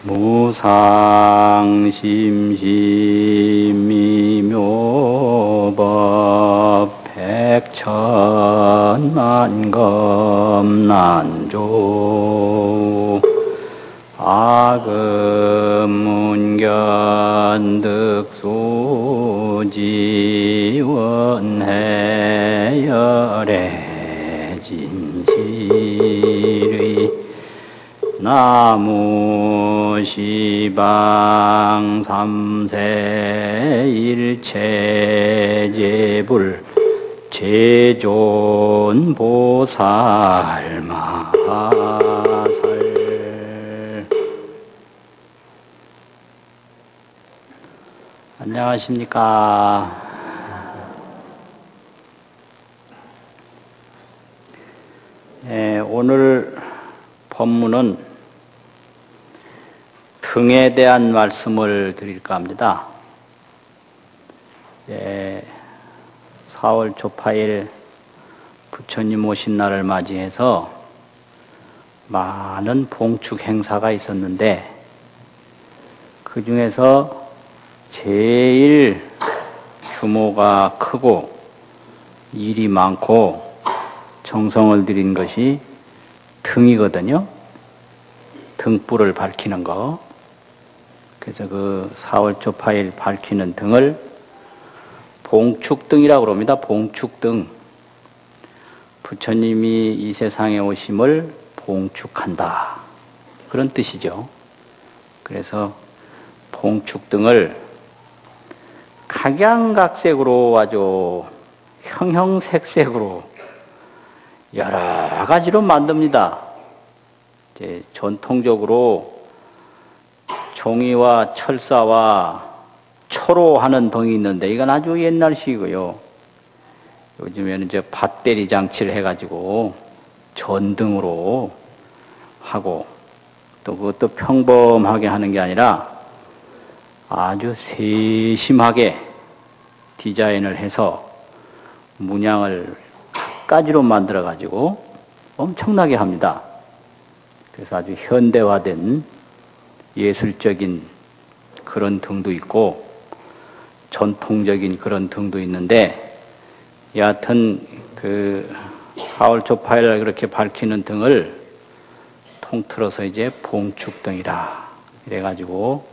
무상심심미묘법 백천만검난조 아금문견득수지원해열의 진실의 나무시방 삼세 일체제불 제존보살 마살. 안녕하십니까. 오늘 법문은 등에 대한 말씀을 드릴까 합니다. 4월 초파일 부처님 오신 날을 맞이해서 많은 봉축 행사가 있었는데 그 중에서 제일 규모가 크고 일이 많고 정성을 들인 것이 등이거든요. 등불을 밝히는 거. 그래서 그 4월 초파일 밝히는 등을 봉축등이라고 합니다. 봉축등. 부처님이 이 세상에 오심을 봉축한다. 그런 뜻이죠. 그래서 봉축등을 각양각색으로 아주 형형색색으로 여러 가지로 만듭니다. 이제 전통적으로 종이와 철사와 초로 하는 등이 있는데 이건 아주 옛날식이고요. 요즘에는 이제 밧데리 장치를 해가지고 전등으로 하고 또 그것도 평범하게 하는 게 아니라 아주 세심하게 디자인을 해서 문양을 가지로 만들어가지고 엄청나게 합니다. 그래서 아주 현대화된 예술적인 그런 등도 있고 전통적인 그런 등도 있는데 여하튼 그 4월 초파일 그렇게 밝히는 등을 통틀어서 이제 봉축등이라 이래가지고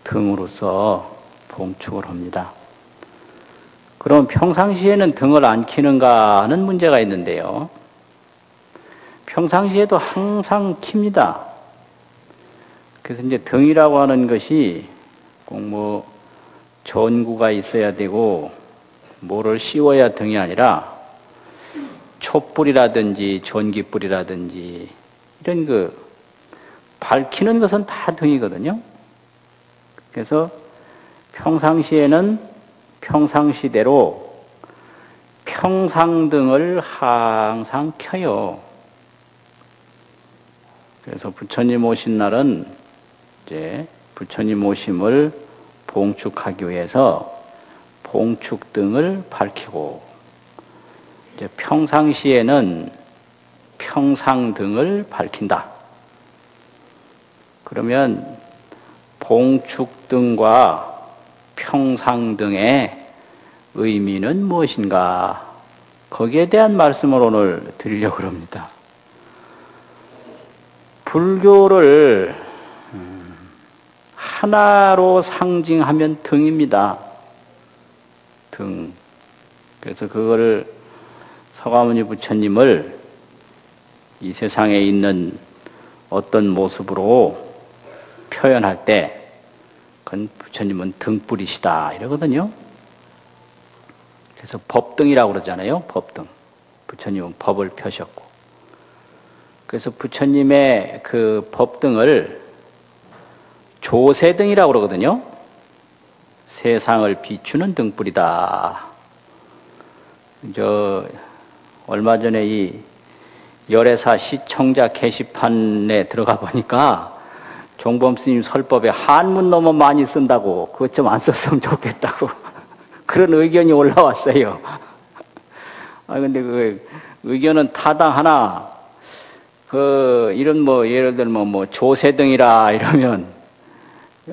등으로서 봉축을 합니다. 그럼 평상시에는 등을 안 켜는가 하는 문제가 있는데요. 평상시에도 항상 켭니다. 그래서 이제 등이라고 하는 것이 꼭 뭐 전구가 있어야 되고 뭐를 씌워야 등이 아니라 촛불이라든지 전기불이라든지 이런 그 밝히는 것은 다 등이거든요. 그래서 평상시에는 평상시대로 평상등을 항상 켜요. 그래서 부처님 오신 날은 이제 부처님 오심을 봉축하기 위해서 봉축등을 밝히고 이제 평상시에는 평상등을 밝힌다. 그러면 봉축등과 평상등의 의미는 무엇인가? 거기에 대한 말씀을 오늘 드리려고 합니다. 불교를 하나로 상징하면 등입니다. 등. 그래서 그거를 서가모니 부처님을 이 세상에 있는 어떤 모습으로 표현할 때 그건 부처님은 등불이시다 이러거든요. 그래서 법등이라고 그러잖아요. 법등. 부처님은 법을 펴셨고. 그래서 부처님의 그 법등을 조세등이라고 그러거든요. 세상을 비추는 등불이다. 얼마 전에 이 열애사 시청자 게시판에 들어가 보니까 종범 스님 설법에 한문 너무 많이 쓴다고 그것 좀 안 썼으면 좋겠다고 그런 의견이 올라왔어요. 근데 그 의견은 타당하나 이런 예를 들면 조세등이라 이러면,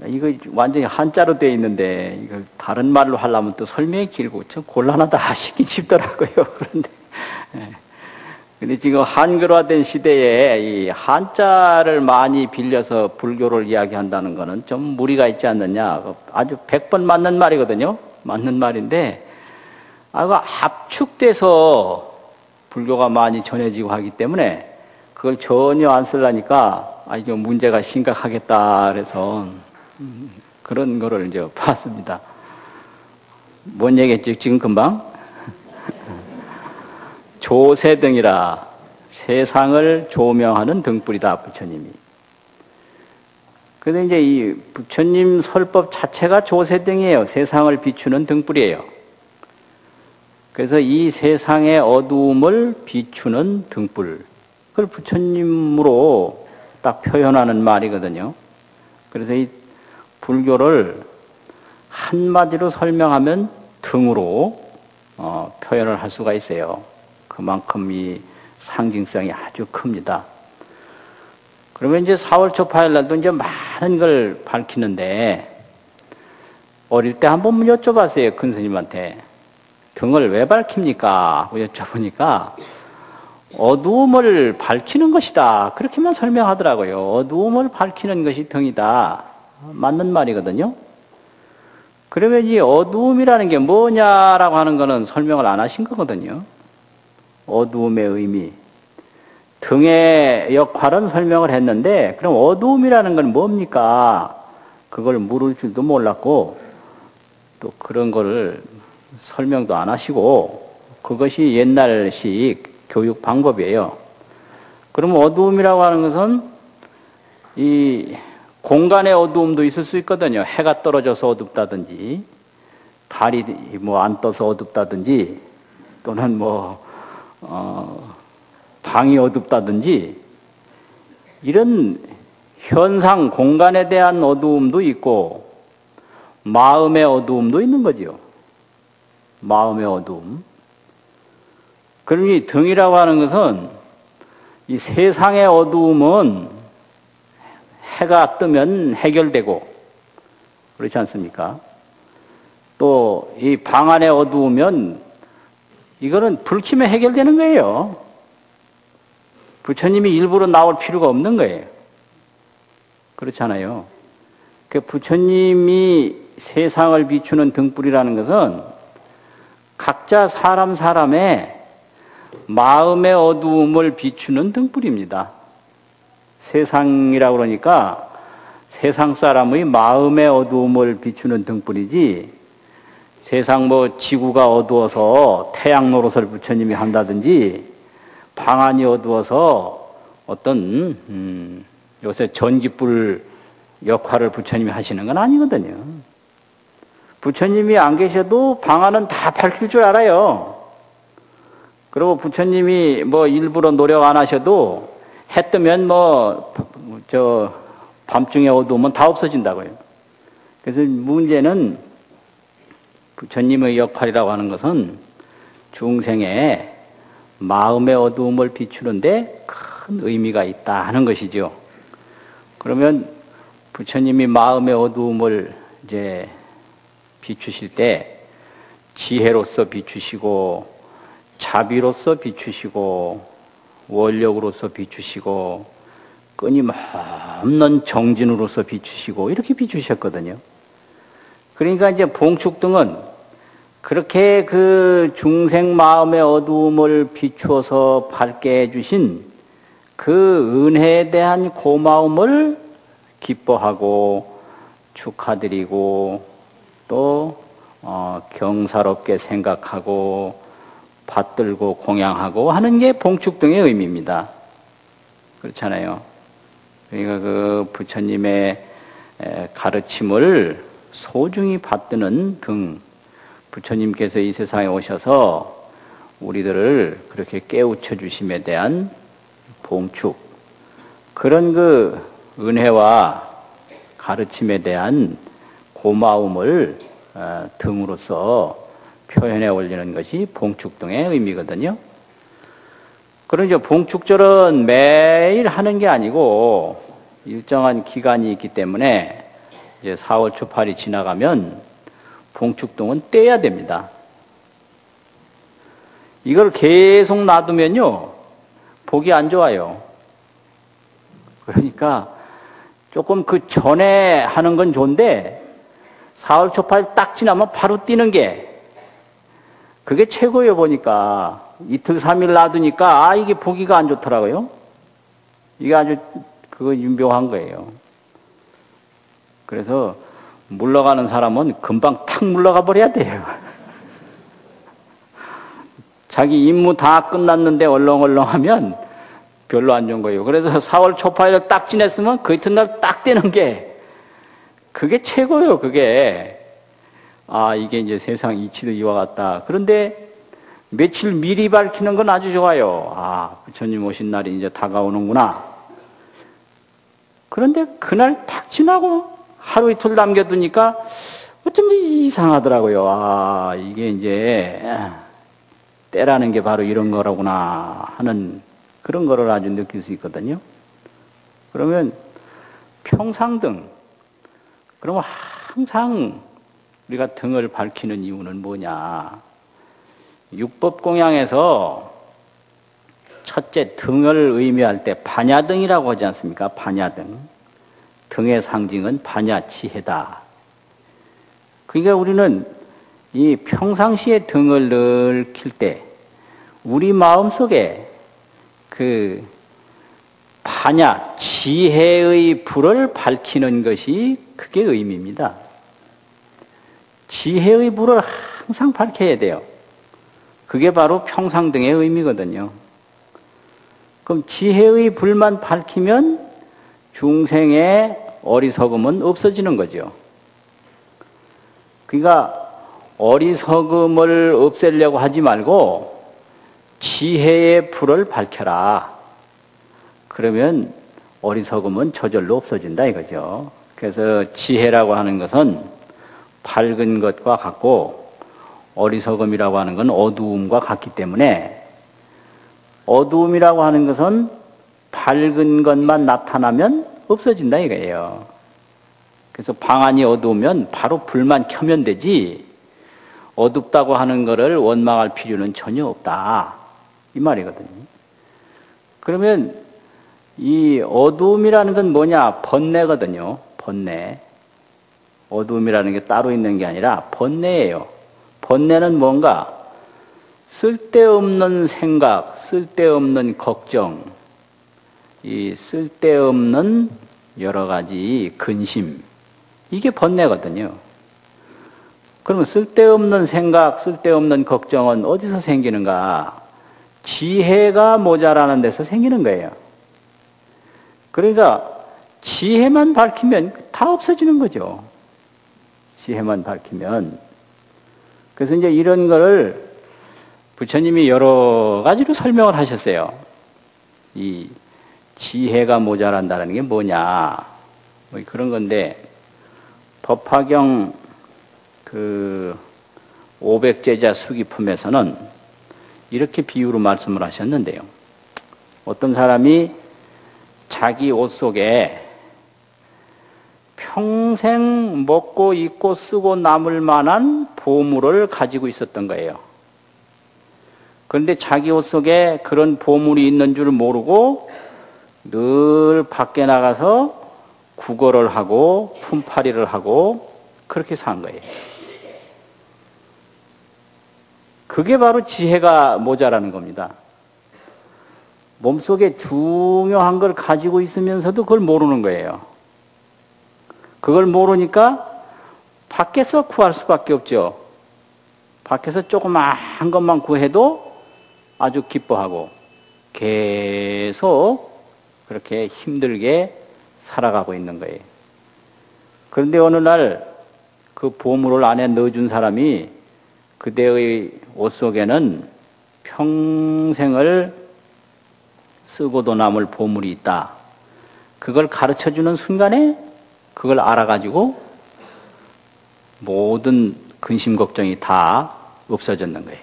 이거 완전히 한자로 되어 있는데, 이걸 다른 말로 하려면 또 설명이 길고, 좀 곤란하다 하시긴 싶더라고요. 그런데. 근데 지금 한글화된 시대에 이 한자를 많이 빌려서 불교를 이야기한다는 거는 좀 무리가 있지 않느냐. 아주 100번 맞는 말이거든요. 맞는 말인데, 압축돼서 불교가 많이 전해지고 하기 때문에 그걸 전혀 안 쓰려니까 이거 문제가 심각하겠다 그래서 그런 거를 이제 봤습니다. 뭔 얘기했지 지금 금방? 조세등이라 세상을 조명하는 등불이다 부처님이. 그래서 이제 이 부처님 설법 자체가 조세등이에요. 세상을 비추는 등불이에요. 그래서 이 세상의 어두움을 비추는 등불. 그걸 부처님으로 딱 표현하는 말이거든요. 그래서 이 불교를 한마디로 설명하면 등으로 표현을 할 수가 있어요. 그만큼 이 상징성이 아주 큽니다. 그러면 이제 4월 초파일 날도 이제 많은 걸 밝히는데, 어릴 때 한 번 여쭤봤어요, 큰 스님한테. 등을 왜 밝힙니까? 하고 여쭤보니까, 어두움을 밝히는 것이다. 그렇게만 설명하더라고요. 어두움을 밝히는 것이 등이다. 맞는 말이거든요. 그러면 이 어두움이라는 게 뭐냐라고 하는 거는 설명을 안 하신 거거든요. 어두움의 의미. 등의 역할은 설명을 했는데, 그럼 어두움이라는 건 뭡니까? 그걸 물을 줄도 몰랐고, 또 그런 거를 설명도 안 하시고, 그것이 옛날식 교육 방법이에요. 그럼 어두움이라고 하는 것은 이 공간의 어두움도 있을 수 있거든요. 해가 떨어져서 어둡다든지, 달이 안 떠서 어둡다든지, 또는 방이 어둡다든지, 이런 현상, 공간에 대한 어두움도 있고, 마음의 어두움도 있는 거지요. 마음의 어두움. 그럼 이 등이라고 하는 것은 이 세상의 어두움은 해가 뜨면 해결되고, 그렇지 않습니까? 또 이 방 안에 어두우면 이거는 불 켜면 해결되는 거예요. 부처님이 일부러 나올 필요가 없는 거예요. 그렇잖아요. 그 부처님이 세상을 비추는 등불이라는 것은 각자 사람의 마음의 어두움을 비추는 등불입니다. 세상이라고 그러니까 세상 사람의 마음의 어두움을 비추는 등불이지, 세상 지구가 어두워서 태양 노릇을 부처님이 한다든지, 방안이 어두워서 어떤 요새 전기불 역할을 부처님이 하시는 건 아니거든요. 부처님이 안 계셔도 방안은 다 밝힐 줄 알아요. 그리고 부처님이 일부러 노력 안 하셔도 해 뜨면 밤중에 어두우면 다 없어진다고요. 그래서 문제는 부처님의 역할이라고 하는 것은 중생의 마음의 어두움을 비추는데 큰 의미가 있다 하는 것이죠. 그러면 부처님이 마음의 어두움을 이제 비추실 때 지혜로서 비추시고, 자비로서 비추시고, 원력으로서 비추시고, 끊임없는 정진으로서 비추시고, 이렇게 비추셨거든요. 그러니까 이제 봉축등은 그렇게 그 중생 마음의 어두움을 비추어서 밝게 해주신 그 은혜에 대한 고마움을 기뻐하고 축하드리고, 또 경사롭게 생각하고 받들고 공양하고 하는 게 봉축등의 의미입니다. 그렇잖아요. 그러니까 그 부처님의 가르침을 소중히 받드는 등, 부처님께서 이 세상에 오셔서 우리들을 그렇게 깨우쳐 주심에 대한 봉축, 그런 그 은혜와 가르침에 대한 고마움을 등으로서 표현해 올리는 것이 봉축등의 의미거든요. 그런 이제 봉축절은 매일 하는 게 아니고 일정한 기간이 있기 때문에 이제 4월 초팔이 지나가면 봉축동은 떼야 됩니다. 이걸 계속 놔두면요, 보기 안 좋아요. 그러니까 조금 그 전에 하는 건 좋은데 4월 초팔 딱 지나면 바로 뛰는 게 그게 최고예요. 보니까 이틀 3일 놔두니까 이게 보기가 안 좋더라고요. 이게 아주 그거 유명한 거예요. 그래서 물러가는 사람은 금방 탁 물러가 버려야 돼요. 자기 임무 다 끝났는데 얼렁얼렁하면 별로 안 좋은 거예요. 그래서 4월 초파일을 딱 지냈으면 그 이튿날 딱 되는 게 그게 최고예요. 그게 이게 이제 세상 이치도 이와 같다. 그런데 며칠 미리 밝히는 건 아주 좋아요. 부처님 오신 날이 이제 다가오는구나. 그런데 그날 딱 지나고 하루 이틀 남겨두니까 어쩐지 이상하더라고요. 이게 이제 때라는 게 바로 이런 거라구나 하는 그런 거를 아주 느낄 수 있거든요. 그러면 평상등, 그러면 항상 우리가 등을 밝히는 이유는 뭐냐? 육법공양에서 첫째 등을 의미할 때 반야등이라고 하지 않습니까? 반야등. 등의 상징은 반야치해다. 그러니까 우리는 이 평상시에 등을 늘 킬 때 우리 마음속에 그 반야, 지혜의 불을 밝히는 것이 그게 의미입니다. 지혜의 불을 항상 밝혀야 돼요. 그게 바로 평상등의 의미거든요. 그럼 지혜의 불만 밝히면 중생의 어리석음은 없어지는 거죠. 그러니까 어리석음을 없애려고 하지 말고 지혜의 불을 밝혀라. 그러면 어리석음은 저절로 없어진다 이거죠. 그래서 지혜라고 하는 것은 밝은 것과 같고 어리석음이라고 하는 건 어두움과 같기 때문에 어두움이라고 하는 것은 밝은 것만 나타나면 없어진다 이거예요. 그래서 방 안이 어두우면 바로 불만 켜면 되지 어둡다고 하는 것을 원망할 필요는 전혀 없다 이 말이거든요. 그러면 이 어두움이라는 건 뭐냐? 번뇌거든요. 번뇌. 어두움이라는 게 따로 있는 게 아니라 번뇌예요. 번뇌는 뭔가 쓸데없는 생각, 쓸데없는 걱정, 이 쓸데없는 여러 가지 근심, 이게 번뇌거든요. 그러면 쓸데없는 생각, 쓸데없는 걱정은 어디서 생기는가? 지혜가 모자라는 데서 생기는 거예요. 그러니까 지혜만 밝히면 다 없어지는 거죠. 지혜만 밝히면. 그래서 이제 이런 거를 부처님이 여러 가지로 설명을 하셨어요. 이 지혜가 모자란다는 게 뭐냐. 뭐 그런 건데, 법화경 500제자 수기품에서는 이렇게 비유로 말씀을 하셨는데요. 어떤 사람이 자기 옷 속에 평생 먹고 입고 쓰고 남을 만한 보물을 가지고 있었던 거예요. 그런데 자기 옷 속에 그런 보물이 있는 줄 모르고 늘 밖에 나가서 구걸을 하고 품팔이를 하고 그렇게 산 거예요. 그게 바로 지혜가 모자라는 겁니다. 몸속에 중요한 걸 가지고 있으면서도 그걸 모르는 거예요. 그걸 모르니까 밖에서 구할 수밖에 없죠. 밖에서 조그마한 것만 구해도 아주 기뻐하고 계속 그렇게 힘들게 살아가고 있는 거예요. 그런데 어느 날 그 보물을 안에 넣어준 사람이 그대의 옷 속에는 평생을 쓰고도 남을 보물이 있다. 그걸 가르쳐주는 순간에 그걸 알아가지고 모든 근심 걱정이 다 없어졌는 거예요.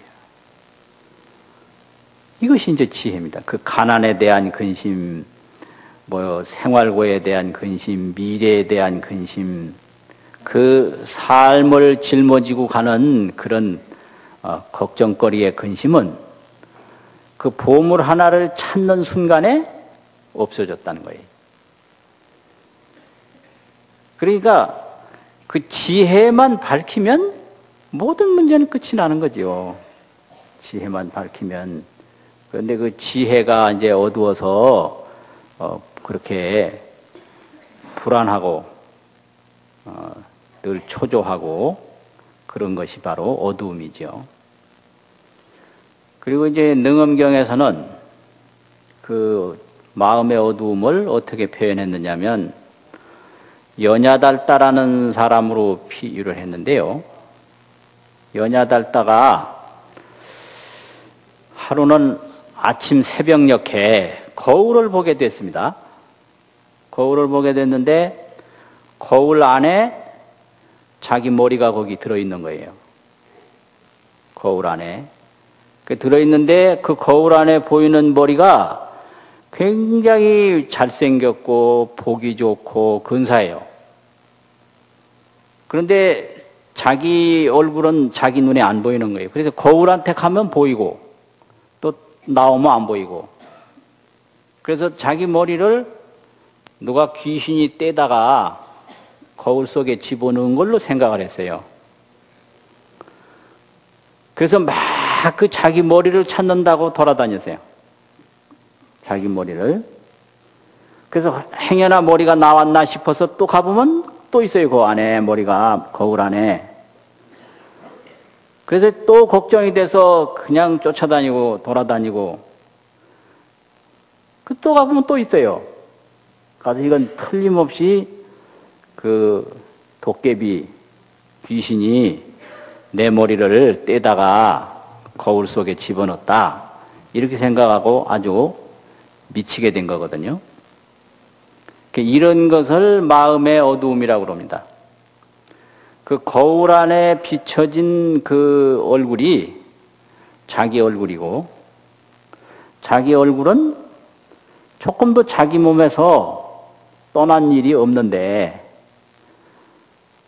이것이 이제 지혜입니다. 그 가난에 대한 근심, 뭐 생활고에 대한 근심, 미래에 대한 근심, 그 삶을 짊어지고 가는 그런 걱정거리의 근심은 그 보물 하나를 찾는 순간에 없어졌다는 거예요. 그러니까 그 지혜만 밝히면 모든 문제는 끝이 나는 거죠. 지혜만 밝히면. 그런데 그 지혜가 이제 어두워서 그렇게 불안하고 늘 초조하고 그런 것이 바로 어두움이죠. 그리고 이제 능엄경에서는 그 마음의 어두움을 어떻게 표현했느냐면 연야달다라는 사람으로 비유를 했는데요. 연야달다가 하루는 아침 새벽녘에 거울을 보게 됐습니다. 거울을 보게 됐는데 거울 안에 자기 머리가 거기 들어있는 거예요. 거울 안에. 들어있는데 그 거울 안에 보이는 머리가 굉장히 잘생겼고 보기 좋고 근사해요. 그런데 자기 얼굴은 자기 눈에 안 보이는 거예요. 그래서 거울한테 가면 보이고 또 나오면 안 보이고. 그래서 자기 머리를 누가 귀신이 떼다가 거울 속에 집어넣은 걸로 생각을 했어요. 그래서 막 그 자기 머리를 찾는다고 돌아다녔어요. 자기 머리를. 그래서 행여나 머리가 나왔나 싶어서 또 가보면 또 있어요. 그 안에 머리가 거울 안에. 그래서 또 걱정이 돼서 그냥 쫓아다니고 돌아다니고 또 가보면 또 있어요. 가서 이건 틀림없이 그 도깨비 귀신이 내 머리를 떼다가 거울 속에 집어넣었다. 이렇게 생각하고 아주 미치게 된 거거든요. 이런 것을 마음의 어두움이라고 합니다. 그 거울 안에 비춰진 그 얼굴이 자기 얼굴이고 자기 얼굴은 조금도 자기 몸에서 떠난 일이 없는데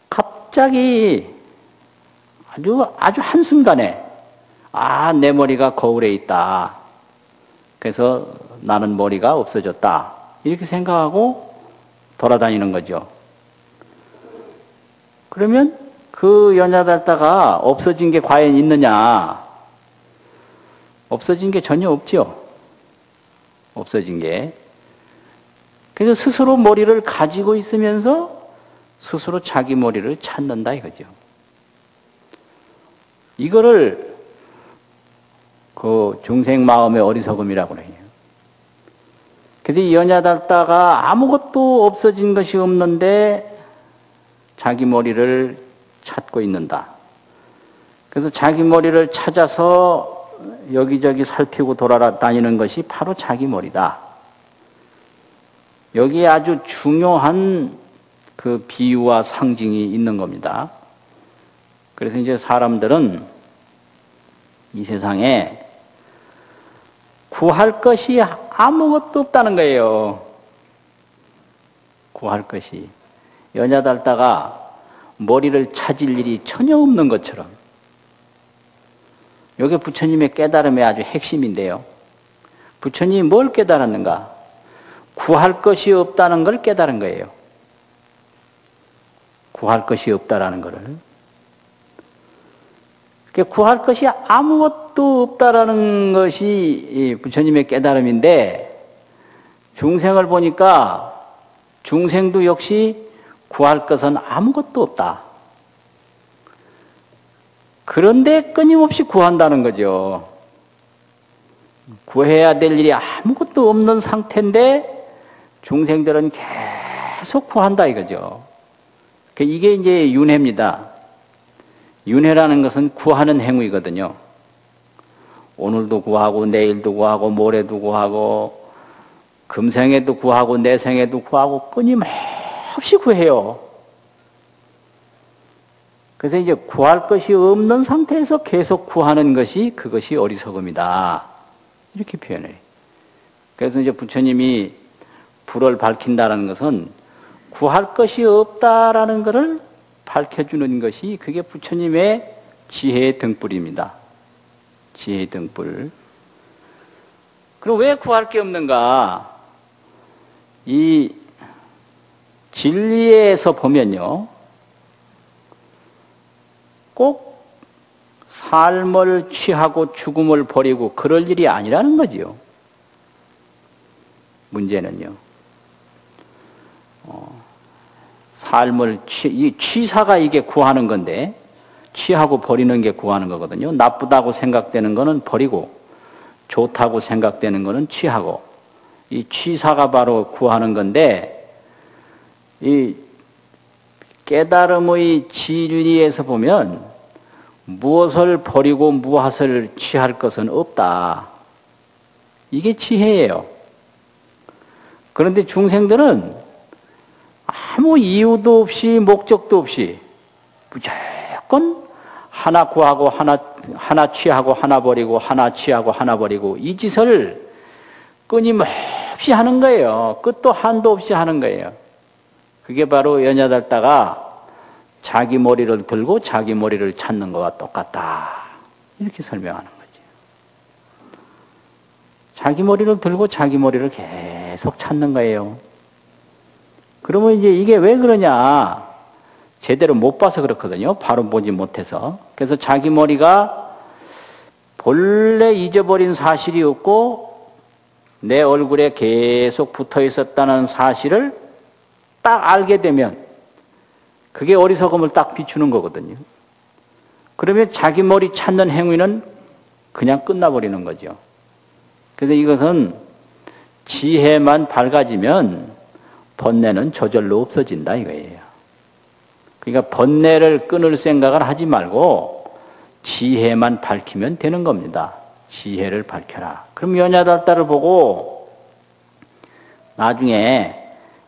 갑자기 아주 한순간에 내 머리가 거울에 있다. 그래서 나는 머리가 없어졌다. 이렇게 생각하고 돌아다니는 거죠. 그러면 그 연야달다가 없어진 게 과연 있느냐? 없어진 게 전혀 없죠. 없어진 게. 그래서 스스로 머리를 가지고 있으면서 스스로 자기 머리를 찾는다 이거죠. 이거를 그 중생 마음의 어리석음이라고 해요. 그래서 이 연야달다가 아무것도 없어진 것이 없는데 자기 머리를 찾고 있는다. 그래서 자기 머리를 찾아서 여기저기 살피고 돌아다니는 것이 바로 자기 머리다. 여기에 아주 중요한 그 비유와 상징이 있는 겁니다. 그래서 이제 사람들은 이 세상에 구할 것이 아무것도 없다는 거예요. 구할 것이. 연야달다가 머리를 찾을 일이 전혀 없는 것처럼. 이게 부처님의 깨달음의 아주 핵심인데요. 부처님이 뭘 깨달았는가? 구할 것이 없다는 걸 깨달은 거예요. 구할 것이 없다라는 것을. 구할 것이 아무것도 없다라는 것이 부처님의 깨달음인데 중생을 보니까 중생도 역시 구할 것은 아무것도 없다. 그런데 끊임없이 구한다는 거죠. 구해야 될 일이 아무것도 없는 상태인데 중생들은 계속 구한다 이거죠. 이게 이제 윤회입니다. 윤회라는 것은 구하는 행위거든요. 오늘도 구하고 내일도 구하고 모레도 구하고 금생에도 구하고 내생에도 구하고 끊임없이 구해요. 그래서 이제 구할 것이 없는 상태에서 계속 구하는 것이 그것이 어리석음이다. 이렇게 표현해요. 그래서 이제 부처님이 불을 밝힌다라는 것은 구할 것이 없다라는 것을 밝혀주는 것이 그게 부처님의 지혜의 등불입니다. 지혜의 등불. 그럼 왜 구할 게 없는가? 이 진리에서 보면요, 꼭 삶을 취하고 죽음을 버리고 그럴 일이 아니라는 거지요. 문제는요. 삶을 이 취사가 이게 구하는 건데, 취하고 버리는 게 구하는 거거든요. 나쁘다고 생각되는 거는 버리고, 좋다고 생각되는 거는 취하고, 이 취사가 바로 구하는 건데, 이 깨달음의 진리에서 보면 무엇을 버리고 무엇을 취할 것은 없다. 이게 지혜예요. 그런데 중생들은 아무 이유도 없이 목적도 없이 무조건 하나 구하고 하나 취하고 하나 버리고 하나 취하고 하나 버리고 이 짓을 끊임없이 하는 거예요. 끝도 한도 없이 하는 거예요. 그게 바로 연야달다가 자기 머리를 들고 자기 머리를 찾는 것과 똑같다. 이렇게 설명하는 거죠. 자기 머리를 들고 자기 머리를 계속 찾는 거예요. 그러면 이제 이게 왜 그러냐? 제대로 못 봐서 그렇거든요. 바로 보지 못해서. 그래서 자기 머리가 본래 잊어버린 사실이 없고 내 얼굴에 계속 붙어 있었다는 사실을 딱 알게 되면 그게 어리석음을 딱 비추는 거거든요. 그러면 자기 머리 찾는 행위는 그냥 끝나버리는 거죠. 그래서 이것은 지혜만 밝아지면 번뇌는 저절로 없어진다 이거예요. 그러니까 번뇌를 끊을 생각을 하지 말고 지혜만 밝히면 되는 겁니다. 지혜를 밝혀라. 그럼 연야달다를 보고 나중에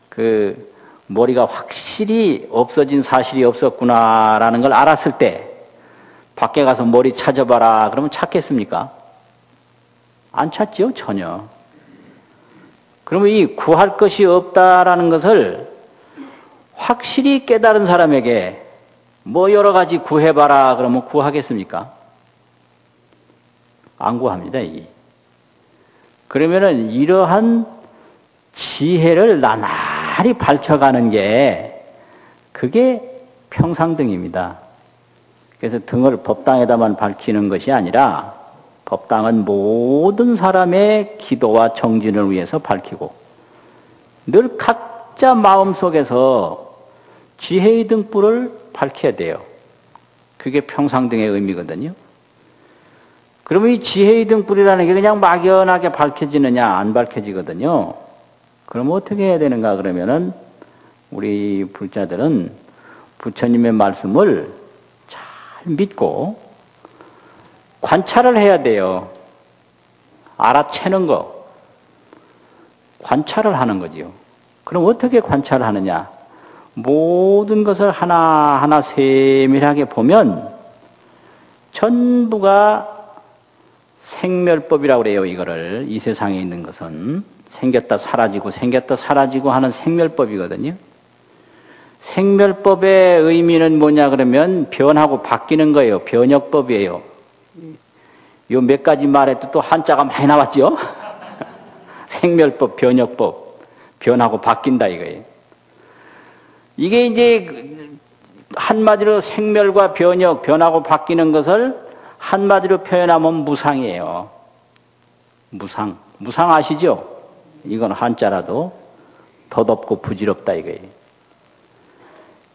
그 머리가 확실히 없어진 사실이 없었구나라는 걸 알았을 때 밖에 가서 머리 찾아봐라 그러면 찾겠습니까? 안 찾지요, 전혀. 그러면 이 구할 것이 없다라는 것을 확실히 깨달은 사람에게 뭐 여러 가지 구해봐라 그러면 구하겠습니까? 안 구합니다, 이게. 그러면은 이러한 지혜를 나날이 밝혀가는 게 그게 평상등입니다. 그래서 등을 법당에다만 밝히는 것이 아니라 법당은 모든 사람의 기도와 정진을 위해서 밝히고 늘 각자 마음속에서 지혜의 등불을 밝혀야 돼요. 그게 평상등의 의미거든요. 그러면 이 지혜의 등불이라는 게 그냥 막연하게 밝혀지느냐 안 밝혀지거든요. 그럼 어떻게 해야 되는가 그러면은 우리 불자들은 부처님의 말씀을 잘 믿고 관찰을 해야 돼요. 알아채는 거. 관찰을 하는 거지요. 그럼 어떻게 관찰을 하느냐? 모든 것을 하나하나 세밀하게 보면 전부가 생멸법이라고 그래요. 이거를. 이 세상에 있는 것은 생겼다 사라지고 하는 생멸법이거든요. 생멸법의 의미는 뭐냐 그러면 변하고 바뀌는 거예요. 변혁법이에요. 요 몇 가지 말해도 또 한자가 많이 나왔죠. 생멸법, 변혁법, 변하고 바뀐다 이거예요. 이게 이제 한마디로 생멸과 변혁, 변하고 바뀌는 것을 한마디로 표현하면 무상이에요. 무상. 무상 아시죠? 이건 한자라도 덧없고 부질없다 이거예요.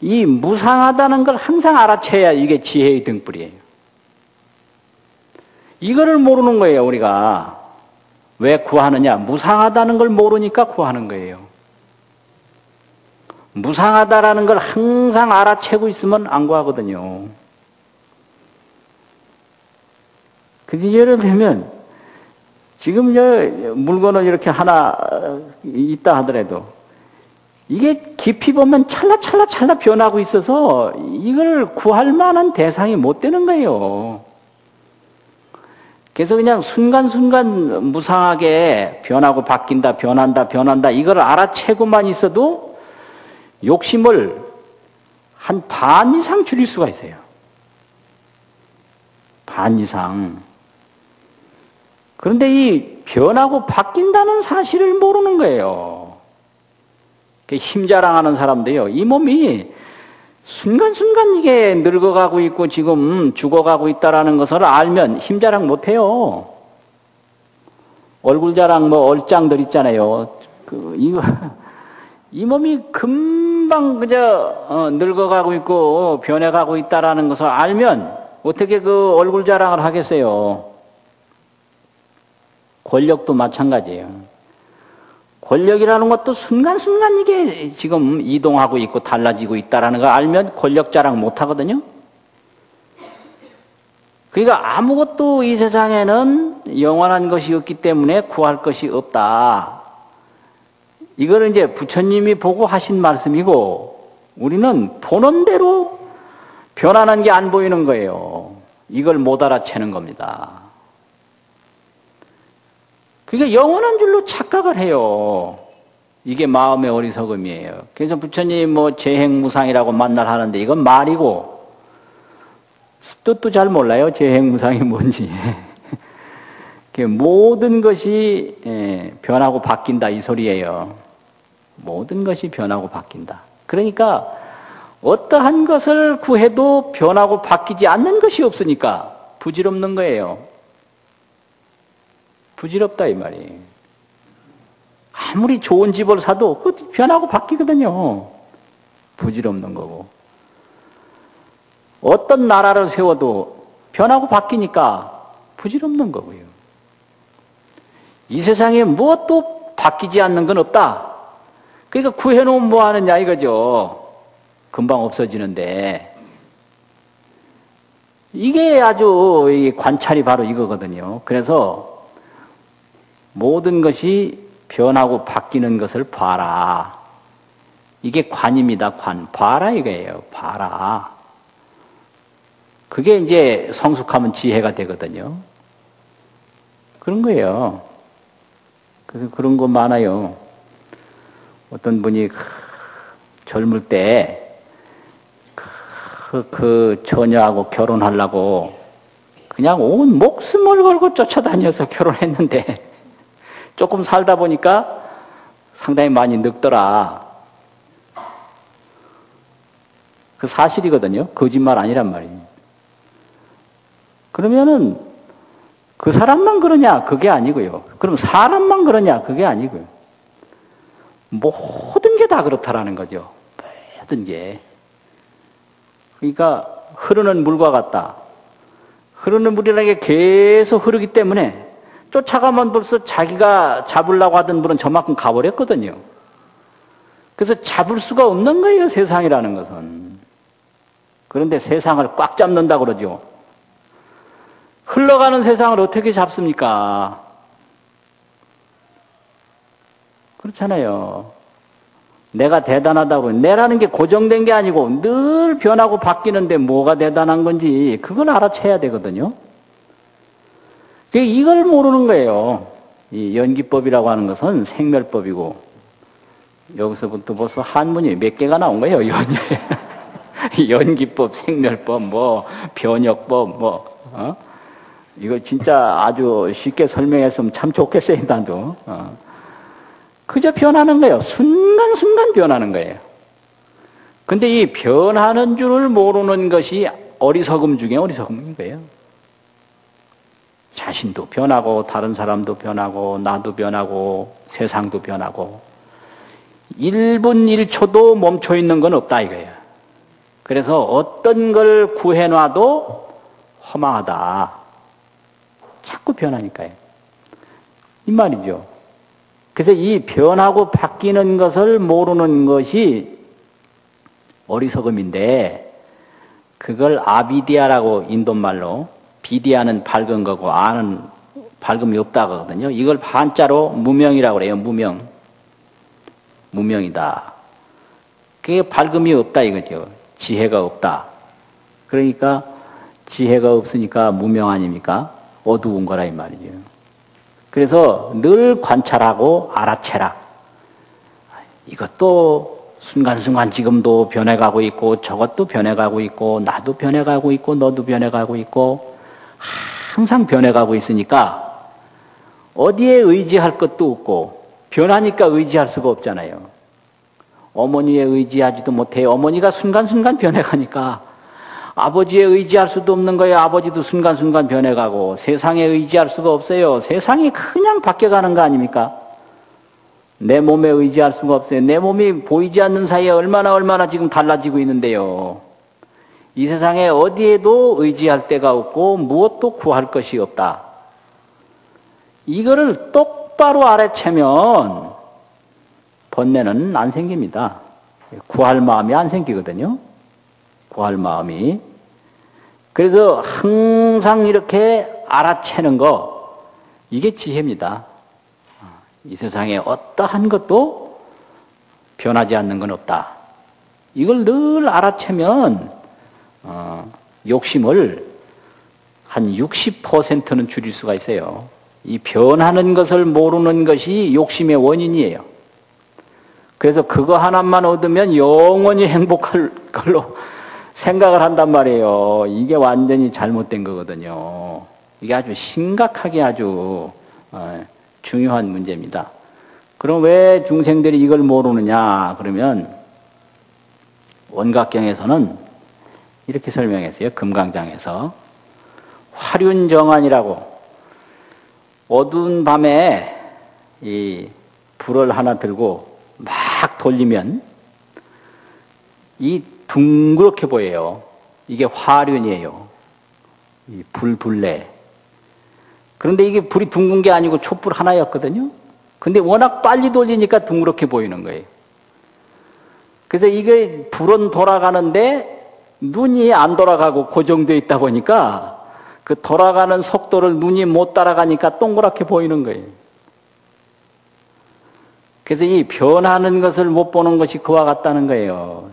이 무상하다는 걸 항상 알아채야 이게 지혜의 등불이에요. 이거를 모르는 거예요, 우리가. 왜 구하느냐? 무상하다는 걸 모르니까 구하는 거예요. 무상하다라는 걸 항상 알아채고 있으면 안 구하거든요. 근데 예를 들면, 지금 물건을 이렇게 하나 있다 하더라도, 이게 깊이 보면 찰나찰나 변하고 있어서 이걸 구할 만한 대상이 못 되는 거예요. 그래서 그냥 순간순간 무상하게 변하고 바뀐다, 변한다, 이걸 알아채고만 있어도 욕심을 한 반 이상 줄일 수가 있어요. 반 이상. 그런데 이 변하고 바뀐다는 사실을 모르는 거예요. 힘 자랑하는 사람도요, 이 몸이 순간순간 이게 늙어가고 있고 지금 죽어가고 있다라는 것을 알면 힘 자랑 못해요. 얼굴 자랑 뭐 얼짱들 있잖아요. 이 몸이 금방 그저 늙어가고 있고 변해가고 있다라는 것을 알면 어떻게 그 얼굴 자랑을 하겠어요. 권력도 마찬가지예요. 권력이라는 것도 순간순간 이게 지금 이동하고 있고 달라지고 있다는 걸 알면 권력 자랑 못 하거든요. 그러니까 아무것도 이 세상에는 영원한 것이 없기 때문에 구할 것이 없다. 이거는 이제 부처님이 보고 하신 말씀이고 우리는 보는 대로 변하는 게 안 보이는 거예요. 이걸 못 알아채는 겁니다. 그러니까 영원한 줄로 착각을 해요. 이게 마음의 어리석음이에요. 그래서 부처님 뭐 재행무상이라고 만날 하는데 이건 말이고 뜻도 잘 몰라요. 재행무상이 뭔지. 모든 것이 변하고 바뀐다 이 소리예요. 모든 것이 변하고 바뀐다. 그러니까 어떠한 것을 구해도 변하고 바뀌지 않는 것이 없으니까 부질없는 거예요. 부질없다 이 말이에요. 아무리 좋은 집을 사도 그 변하고 바뀌거든요. 부질없는 거고. 어떤 나라를 세워도 변하고 바뀌니까 부질없는 거고요. 이 세상에 무엇도 바뀌지 않는 건 없다. 그러니까 구해놓으면 뭐 하느냐 이거죠. 금방 없어지는데. 이게 아주 관찰이 바로 이거거든요. 그래서 모든 것이 변하고 바뀌는 것을 봐라. 이게 관입니다. 관. 봐라 이거예요. 봐라. 그게 이제 성숙하면 지혜가 되거든요. 그런 거예요. 그래서 그런 거 많아요. 어떤 분이 젊을 때 그 처녀하고 결혼하려고 그냥 온 목숨을 걸고 쫓아다녀서 결혼했는데 조금 살다 보니까 상당히 많이 늙더라. 그 사실이거든요. 거짓말 아니란 말이에요. 그러면은 그 사람만 그러냐? 그게 아니고요. 그럼 사람만 그러냐? 그게 아니고요. 모든 게 다 그렇다라는 거죠. 모든 게. 그러니까 흐르는 물과 같다. 흐르는 물이라는 게 계속 흐르기 때문에 쫓아가면 벌써 자기가 잡으려고 하던 물은 저만큼 가버렸거든요. 그래서 잡을 수가 없는 거예요, 세상이라는 것은. 그런데 세상을 꽉 잡는다고 그러죠. 흘러가는 세상을 어떻게 잡습니까? 그렇잖아요. 내가 대단하다고. 내라는 게 고정된 게 아니고 늘 변하고 바뀌는데 뭐가 대단한 건지 그걸 알아채야 되거든요. 이걸 모르는 거예요. 이 연기법이라고 하는 것은 생멸법이고 여기서부터 벌써 한문이 몇 개가 나온 거예요. 연기법, 생멸법, 뭐 변혁법, 이거 진짜 아주 쉽게 설명했으면 참 좋겠어요. 나도. 그저 변하는 거예요. 순간순간 변하는 거예요. 근데 이 변하는 줄을 모르는 것이 어리석음 중에 어리석음인 거예요. 자신도 변하고 다른 사람도 변하고 나도 변하고 세상도 변하고 1분 1초도 멈춰 있는 건 없다 이거예요. 그래서 어떤 걸 구해놔도 허망하다. 자꾸 변하니까요. 이 말이죠. 그래서 이 변하고 바뀌는 것을 모르는 것이 어리석음인데 그걸 아비디아라고 인도말로 비디아는 밝은 거고 아는 밝음이 없다고 하거든요. 이걸 한자로 무명이라고 그래요. 무명. 무명이다. 그게 밝음이 없다 이거죠. 지혜가 없다. 그러니까 지혜가 없으니까 무명 아닙니까? 어두운 거라 이 말이죠. 그래서 늘 관찰하고 알아채라. 이것도 순간순간 지금도 변해가고 있고 저것도 변해가고 있고 나도 변해가고 있고 너도 변해가고 있고 항상 변해가고 있으니까 어디에 의지할 것도 없고 변하니까 의지할 수가 없잖아요. 어머니에 의지하지도 못해. 어머니가 순간순간 변해가니까 아버지에 의지할 수도 없는 거예요. 아버지도 순간순간 변해가고 세상에 의지할 수가 없어요. 세상이 그냥 바뀌어가는 거 아닙니까? 내 몸에 의지할 수가 없어요. 내 몸이 보이지 않는 사이에 얼마나 지금 달라지고 있는데요. 이 세상에 어디에도 의지할 데가 없고 무엇도 구할 것이 없다. 이거를 똑바로 알아채면 번뇌는 안 생깁니다. 구할 마음이 안 생기거든요. 구할 마음이. 그래서 항상 이렇게 알아채는 거, 이게 지혜입니다. 이 세상에 어떠한 것도 변하지 않는 건 없다. 이걸 늘 알아채면 욕심을 한 60%는 줄일 수가 있어요. 이 변하는 것을 모르는 것이 욕심의 원인이에요. 그래서 그거 하나만 얻으면 영원히 행복할 걸로 생각을 한단 말이에요. 이게 완전히 잘못된 거거든요. 이게 아주 심각하게 아주 중요한 문제입니다. 그럼 왜 중생들이 이걸 모르느냐? 그러면 원각경에서는 이렇게 설명했어요. 금강장에서 화륜정안이라고 어두운 밤에 이 불을 하나 들고 막 돌리면 이 둥그렇게 보여요. 이게 화륜이에요. 이 불둘레. 그런데 이게 불이 둥근 게 아니고 촛불 하나였거든요. 근데 워낙 빨리 돌리니까 둥그렇게 보이는 거예요. 그래서 이게 불은 돌아가는데 눈이 안 돌아가고 고정되어 있다 보니까 그 돌아가는 속도를 눈이 못 따라가니까 동그랗게 보이는 거예요. 그래서 이 변하는 것을 못 보는 것이 그와 같다는 거예요.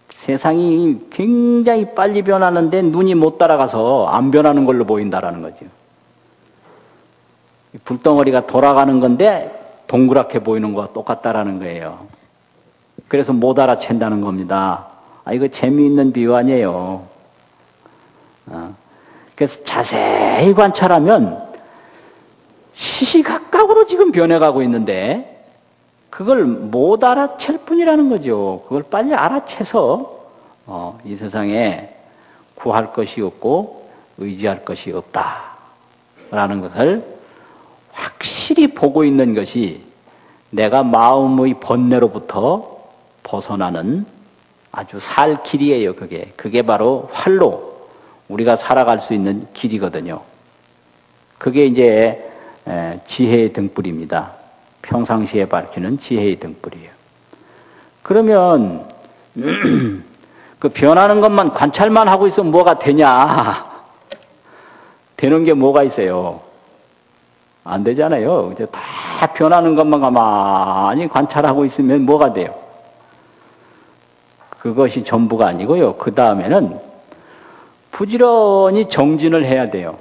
세상이 굉장히 빨리 변하는데 눈이 못 따라가서 안 변하는 걸로 보인다라는 거죠. 불덩어리가 돌아가는 건데 동그랗게 보이는 거와 똑같다라는 거예요. 그래서 못 알아챈다는 겁니다. 이거 재미있는 비유 아니에요. 그래서 자세히 관찰하면 시시각각으로 지금 변해가고 있는데 그걸 못 알아챌 뿐이라는 거죠. 그걸 빨리 알아채서 이 세상에 구할 것이 없고 의지할 것이 없다라는 것을 확실히 보고 있는 것이 내가 마음의 번뇌로부터 벗어나는 아주 살 길이에요. 그게 바로 활로 우리가 살아갈 수 있는 길이거든요. 그게 이제 지혜의 등불입니다. 평상시에 밝히는 지혜의 등불이에요. 그러면 그 변하는 것만 관찰만 하고 있으면 뭐가 되냐? 되는 게 뭐가 있어요? 안 되잖아요. 이제 다 변하는 것만 가만히 관찰하고 있으면 뭐가 돼요? 그것이 전부가 아니고요. 그 다음에는 부지런히 정진을 해야 돼요.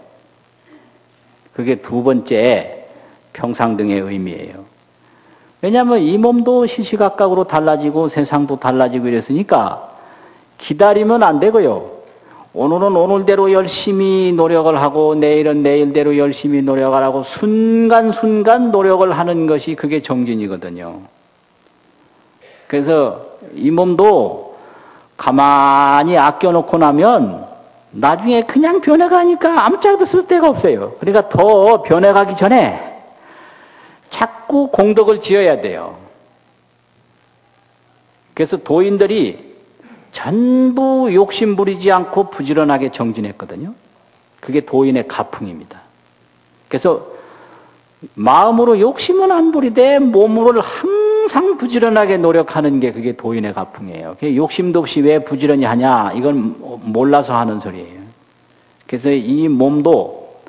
그게 두 번째 평상등의 의미예요. 왜냐하면 이 몸도 시시각각으로 달라지고 세상도 달라지고 이랬으니까 기다리면 안 되고요. 오늘은 오늘대로 열심히 노력을 하고 내일은 내일대로 열심히 노력을 하고 순간순간 노력을 하는 것이 그게 정진이거든요. 그래서 이 몸도 가만히 아껴놓고 나면 나중에 그냥 변해가니까 아무짝도 쓸 데가 없어요. 그러니까 더 변해가기 전에 자꾸 공덕을 지어야 돼요. 그래서 도인들이 전부 욕심 부리지 않고 부지런하게 정진했거든요. 그게 도인의 가풍입니다. 그래서 마음으로 욕심은 안 부리되 몸으로 항상 부지런하게 노력하는 게 그게 도인의 가풍이에요. 욕심도 없이 왜 부지런히 하냐? 이건 몰라서 하는 소리예요. 그래서 이 몸도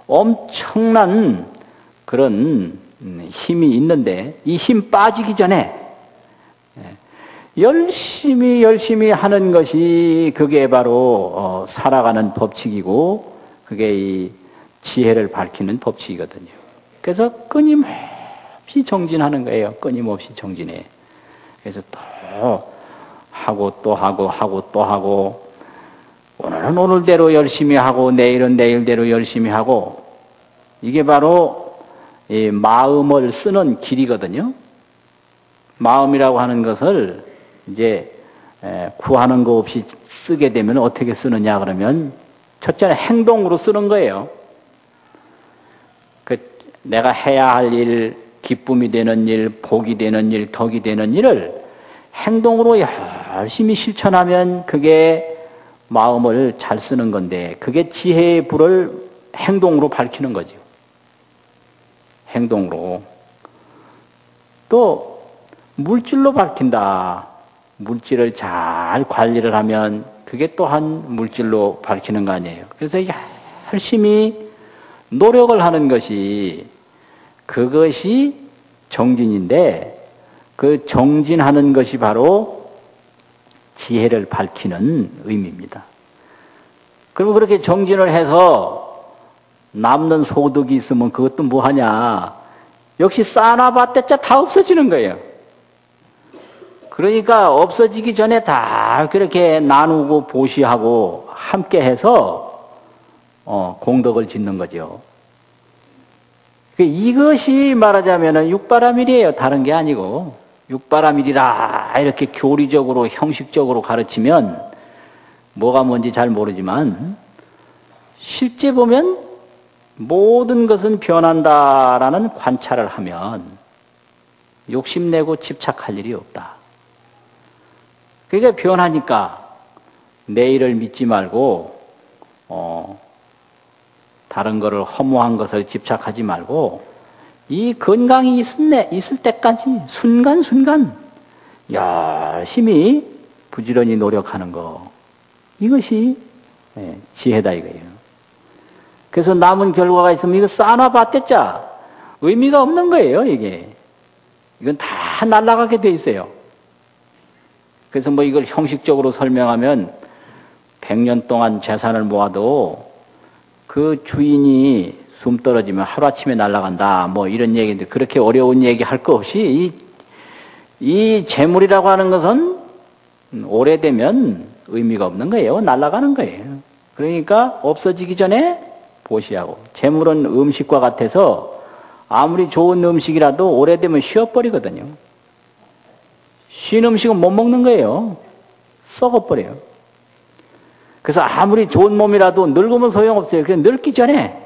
엄청난 그런 힘이 있는데 이 힘 빠지기 전에 열심히 하는 것이 그게 바로 살아가는 법칙이고 그게 이 지혜를 밝히는 법칙이거든요. 그래서 끊임없이 정진하는 거예요. 끊임없이 정진해. 그래서 또 하고 또 하고 또 하고, 오늘은 오늘대로 열심히 하고 내일은 내일대로 열심히 하고, 이게 바로 이 마음을 쓰는 길이거든요. 마음이라고 하는 것을 이제 구하는 거 없이 쓰게 되면 어떻게 쓰느냐 그러면 첫째는 행동으로 쓰는 거예요. 내가 해야 할 일, 기쁨이 되는 일, 복이 되는 일, 덕이 되는 일을 행동으로 열심히 실천하면 그게 마음을 잘 쓰는 건데, 그게 지혜의 불을 행동으로 밝히는 거죠. 행동으로. 또 물질로 밝힌다. 물질을 잘 관리를 하면 그게 또한 물질로 밝히는 거 아니에요. 그래서 열심히 노력을 하는 것이, 그것이 정진인데, 그 정진하는 것이 바로 지혜를 밝히는 의미입니다. 그리고 그렇게 정진을 해서 남는 소득이 있으면 그것도 뭐하냐, 역시 쌓아놔봤자 다 없어지는 거예요. 그러니까 없어지기 전에 다 그렇게 나누고 보시하고 함께 해서 공덕을 짓는 거죠. 이것이 말하자면 육바라밀이에요. 다른 게 아니고. 육바라밀이라 이렇게 교리적으로 형식적으로 가르치면 뭐가 뭔지 잘 모르지만, 실제 보면 모든 것은 변한다라는 관찰을 하면 욕심내고 집착할 일이 없다. 그러니까 변하니까 내일을 믿지 말고 다른 거를, 허무한 것을 집착하지 말고, 이 건강이 있을 때까지 순간순간 열심히 부지런히 노력하는 거, 이것이 지혜다 이거예요. 그래서 남은 결과가 있으면 이거 쌓아놔봤댔자 의미가 없는 거예요. 이건 다 날아가게 돼 있어요. 그래서 뭐 이걸 형식적으로 설명하면 100년 동안 재산을 모아도 그 주인이 숨 떨어지면 하루아침에 날아간다, 뭐 이런 얘기인데, 그렇게 어려운 얘기 할 거 없이 이 재물이라고 하는 것은 오래되면 의미가 없는 거예요. 날아가는 거예요. 그러니까 없어지기 전에 보시하고, 재물은 음식과 같아서 아무리 좋은 음식이라도 오래되면 쉬어버리거든요. 쉰 음식은 못 먹는 거예요. 썩어버려요. 그래서 아무리 좋은 몸이라도 늙으면 소용없어요. 그래서 늙기 전에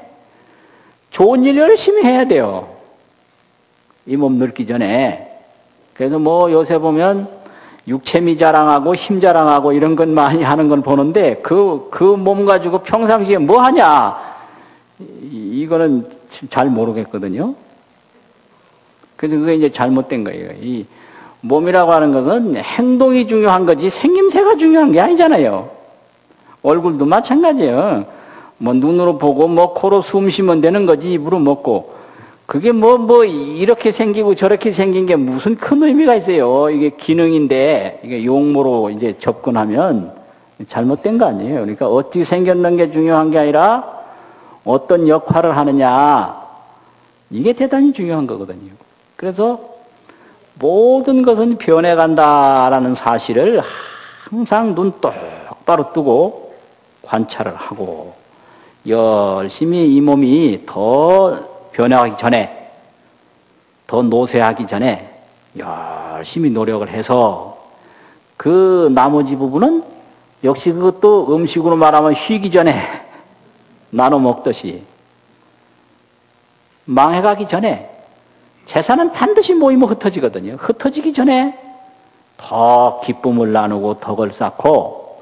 좋은 일 열심히 해야 돼요. 이 몸 늙기 전에. 그래서 뭐 요새 보면 육체미 자랑하고 힘 자랑하고 이런 것 많이 하는 건 보는데, 그 몸 가지고 평상시에 뭐 하냐, 이거는 잘 모르겠거든요. 그래서 그게 이제 잘못된 거예요. 이 몸이라고 하는 것은 행동이 중요한 거지 생김새가 중요한 게 아니잖아요. 얼굴도 마찬가지예요. 뭐 눈으로 보고 뭐 코로 숨 쉬면 되는 거지, 입으로 먹고. 그게 뭐 이렇게 생기고 저렇게 생긴 게 무슨 큰 의미가 있어요. 이게 기능인데, 이게 용모로 이제 접근하면 잘못된 거 아니에요. 그러니까 어떻게 생겼는 게 중요한 게 아니라 어떤 역할을 하느냐, 이게 대단히 중요한 거거든요. 그래서 모든 것은 변해간다라는 사실을 항상 눈 똑바로 뜨고 관찰을 하고, 열심히 이 몸이 더 변화하기 전에, 더 노쇠하기 전에 열심히 노력을 해서, 그 나머지 부분은 역시 그것도 음식으로 말하면 쉬기 전에 나눠 먹듯이, 망해가기 전에, 재산은 반드시 모이면 흩어지거든요. 흩어지기 전에 더 기쁨을 나누고 덕을 쌓고,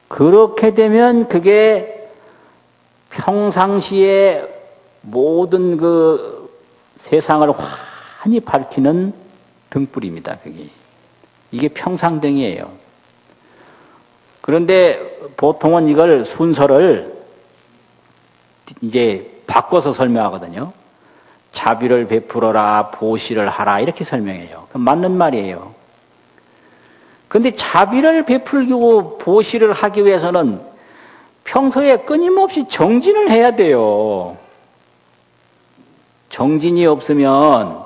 그렇게 되면 그게 평상시에 모든 그 세상을 환히 밝히는 등불입니다. 이게 평상등이에요. 그런데 보통은 이걸 순서를 이제 바꿔서 설명하거든요. 자비를 베풀어라, 보시를 하라, 이렇게 설명해요. 맞는 말이에요. 근데 자비를 베풀고 보시를 하기 위해서는 평소에 끊임없이 정진을 해야 돼요. 정진이 없으면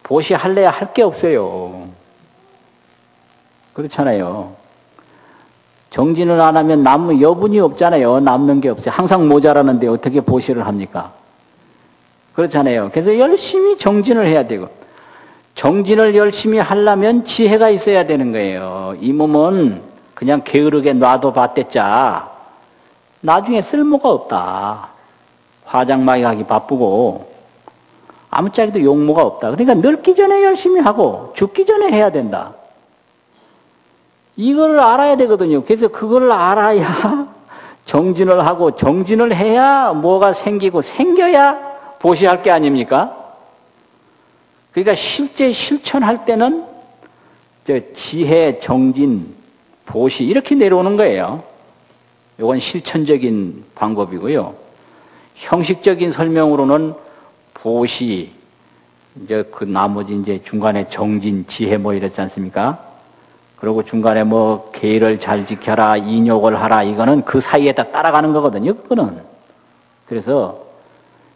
보시할래야 할 게 없어요. 그렇잖아요. 정진을 안 하면 여분이 없잖아요. 남는 게 없어요. 항상 모자라는데 어떻게 보시를 합니까? 그렇잖아요. 그래서 열심히 정진을 해야 되고, 정진을 열심히 하려면 지혜가 있어야 되는 거예요. 이 몸은 그냥 게으르게 놔둬 봤댔자 나중에 쓸모가 없다. 화장막이 하기 바쁘고 아무짝에도 용모가 없다. 그러니까 늙기 전에 열심히 하고 죽기 전에 해야 된다. 이걸 알아야 되거든요. 그래서 그걸 알아야 정진을 하고, 정진을 해야 뭐가 생기고, 생겨야 보시할 게 아닙니까? 그러니까 실제 실천할 때는 지혜, 정진, 보시 이렇게 내려오는 거예요. 이건 실천적인 방법이고요. 형식적인 설명으로는 보시, 이제 그 나머지 이제 중간에 정진, 지혜 뭐 이랬지 않습니까? 그리고 중간에 뭐 계를 잘 지켜라, 인욕을 하라, 이거는 그 사이에다 따라가는 거거든요. 그거는. 그래서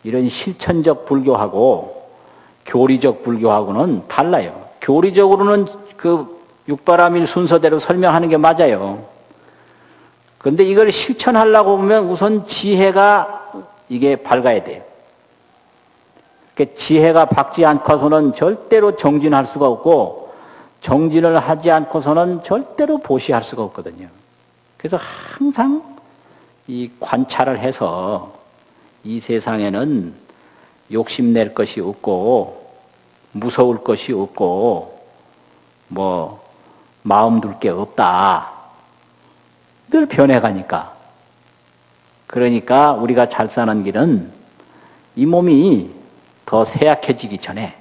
이런 실천적 불교하고 교리적 불교하고는 달라요. 교리적으로는 그 육바라밀 순서대로 설명하는 게 맞아요. 그런데 이걸 실천하려고 보면 우선 지혜가 이게 밝아야 돼요. 지혜가 밝지 않고서는 절대로 정진할 수가 없고, 정진을 하지 않고서는 절대로 보시할 수가 없거든요. 그래서 항상 이 관찰을 해서 이 세상에는 욕심낼 것이 없고, 무서울 것이 없고, 뭐 마음 둘 게 없다. 늘 변해가니까. 그러니까 우리가 잘 사는 길은 이 몸이 더 쇠약해지기 전에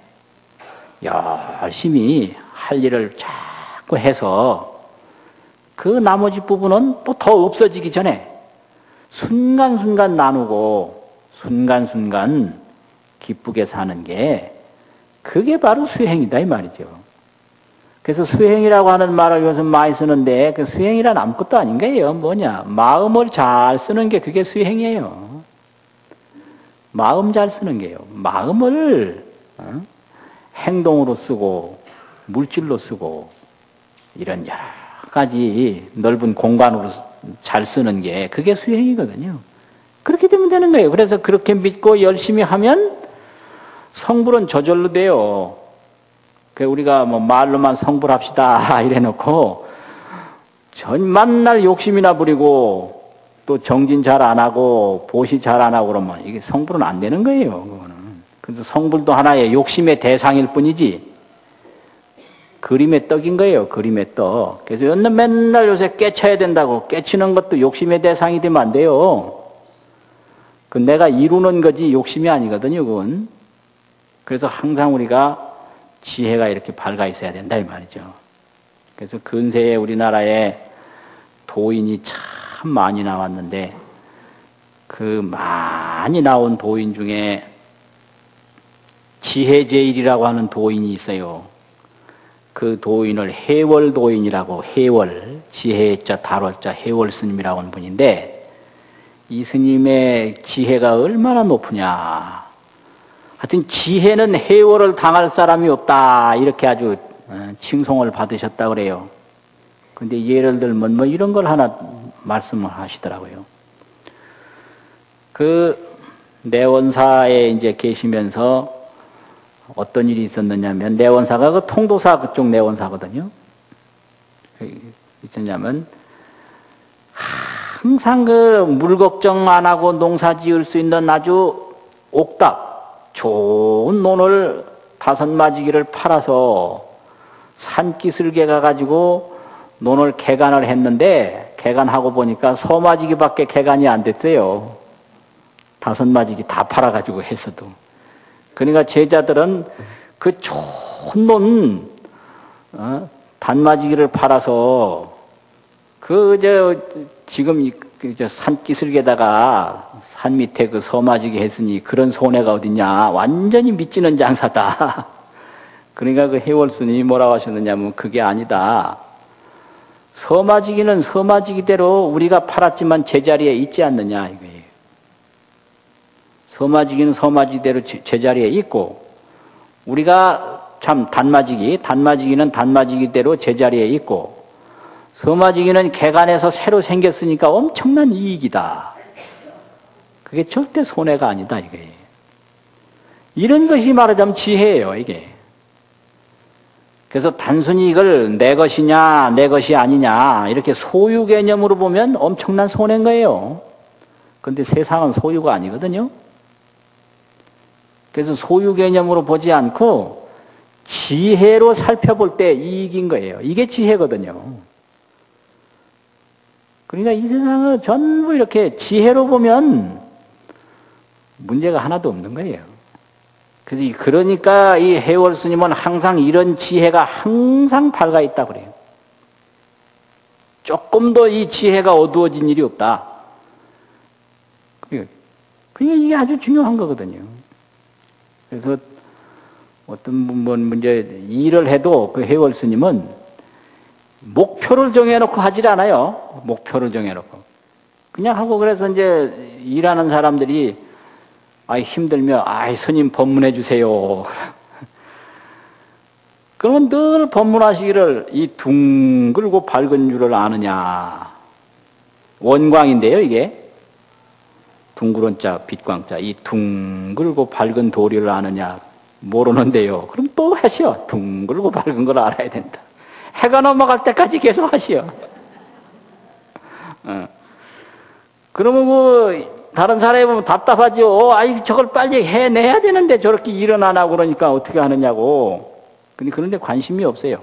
열심히 할 일을 자꾸 해서 그 나머지 부분은 또 더 없어지기 전에 순간순간 나누고 순간순간 기쁘게 사는 게 그게 바로 수행이다 이 말이죠. 그래서 수행이라고 하는 말을 요즘 많이 쓰는데 그 수행이란 아무것도 아닌 거예요. 뭐냐? 마음을 잘 쓰는 게 그게 수행이에요. 마음 잘 쓰는 게요. 마음을 행동으로 쓰고 물질로 쓰고 이런 여러 가지 넓은 공간으로 잘 쓰는 게 그게 수행이거든요. 그렇게 되면 되는 거예요. 그래서 그렇게 믿고 열심히 하면 성불은 저절로 돼요. 우리가 뭐 말로만 성불합시다 이래놓고 만날 욕심이나 부리고 또 정진 잘 안 하고 보시 잘 안 하고 그러면 이게 성불은 안 되는 거예요. 그거는. 그래서 성불도 하나의 욕심의 대상일 뿐이지 그림의 떡인 거예요. 그림의 떡. 그래서 맨날 요새 깨쳐야 된다고. 깨치는 것도 욕심의 대상이 되면 안 돼요. 그 내가 이루는 거지 욕심이 아니거든요. 그건. 그래서 항상 우리가 지혜가 이렇게 밝아 있어야 된다 이 말이죠. 그래서 근세에 우리나라에 도인이 참 많이 나왔는데 그 많이 나온 도인 중에 지혜제일이라고 하는 도인이 있어요. 그 도인을 해월도인이라고, 해월, 지혜자 달월자 해월 스님이라고 하는 분인데 이 스님의 지혜가 얼마나 높으냐. 하여튼 지혜는 해월을 당할 사람이 없다 이렇게 아주 칭송을 받으셨다 그래요. 근데 예를 들면 뭐 이런 걸 하나 말씀을 하시더라고요. 그 내원사에 이제 계시면서 어떤 일이 있었느냐면 내원사가 그 통도사 그쪽 내원사거든요. 있었냐면 항상 그 물 걱정 안 하고 농사 지을 수 있는 아주 옥답 좋은 논을 5마지기를 팔아서 산기슭에 가가지고 논을 개간을 했는데 개간하고 보니까 서마지기밖에 개간이 안 됐어요. 5마지기 다 팔아가지고 했어도. 그러니까 제자들은 그 좋은 논 단마지기를 팔아서 지금 산기슭에다가 산 밑에 그 서마지기 했으니 그런 손해가 어딨냐. 완전히 미치는 장사다. 그러니까 그 해월 스님이 뭐라고 하셨느냐면 그게 아니다. 서마지기는 서마지기대로 우리가 팔았지만 제자리에 있지 않느냐 이거예요. 서마지기는 서마지기대로 제자리에 있고 우리가 참 단마지기는 단마지기대로 제자리에 있고 서마지기는 개간에서 새로 생겼으니까 엄청난 이익이다. 그게 절대 손해가 아니다 이거예요. 이런 것이 말하자면 지혜예요 이게. 그래서 단순히 이걸 내 것이냐 내 것이 아니냐 이렇게 소유 개념으로 보면 엄청난 손해인 거예요. 그런데 세상은 소유가 아니거든요. 그래서 소유 개념으로 보지 않고 지혜로 살펴볼 때 이익인 거예요. 이게 지혜거든요. 그러니까 이 세상을 전부 이렇게 지혜로 보면 문제가 하나도 없는 거예요. 그러니까 이 해월 스님은 항상 이런 지혜가 항상 밝아 있다 그래요. 조금도 이 지혜가 어두워진 일이 없다. 그러니까 이게 아주 중요한 거거든요. 그래서 어떤 문제 일을 해도 그 해월 스님은 목표를 정해놓고 하질 않아요. 목표를 정해놓고 그냥 하고 그래서 이제 일하는 사람들이 힘들면 스님 법문해 주세요. 그러면 늘 법문하시기를 이 둥글고 밝은 줄을 아느냐. 원광인데요 이게. 둥그런자 빛광자 이 둥글고 밝은 도리를 아느냐 모르는데요. 그럼 또 하시오. 둥글고 밝은 걸 알아야 된다. 해가 넘어갈 때까지 계속 하시오. 그러면 다른 사람이 보면 답답하죠. 저걸 빨리 해내야 되는데 저렇게 일은 안 하고 그러니까 어떻게 하느냐고. 근데 그런데 관심이 없어요.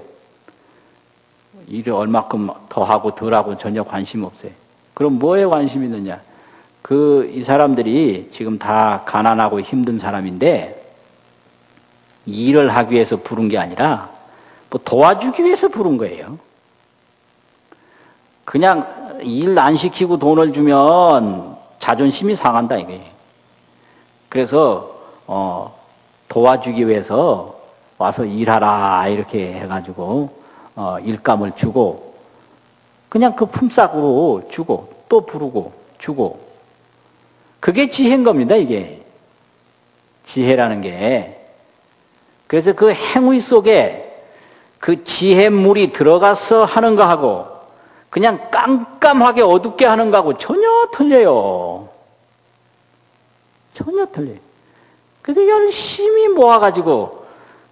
일을 얼마큼 더 하고 덜 하고 전혀 관심 없어요. 그럼 뭐에 관심이 있느냐? 이 사람들이 지금 다 가난하고 힘든 사람인데 일을 하기 위해서 부른 게 아니라 도와주기 위해서 부른 거예요. 그냥 일 안 시키고 돈을 주면 자존심이 상한다 이게. 그래서 도와주기 위해서 와서 일하라 이렇게 해가지고 일감을 주고 그냥 그 품삯으로 주고 또 부르고 주고 그게 지혜인 겁니다 이게. 지혜라는 게. 그래서 그 행위 속에 그 지혜물이 들어가서 하는 거하고 그냥 깜깜하게 어둡게 하는 거하고 전혀 틀려요. 전혀 틀려요. 그래서 열심히 모아가지고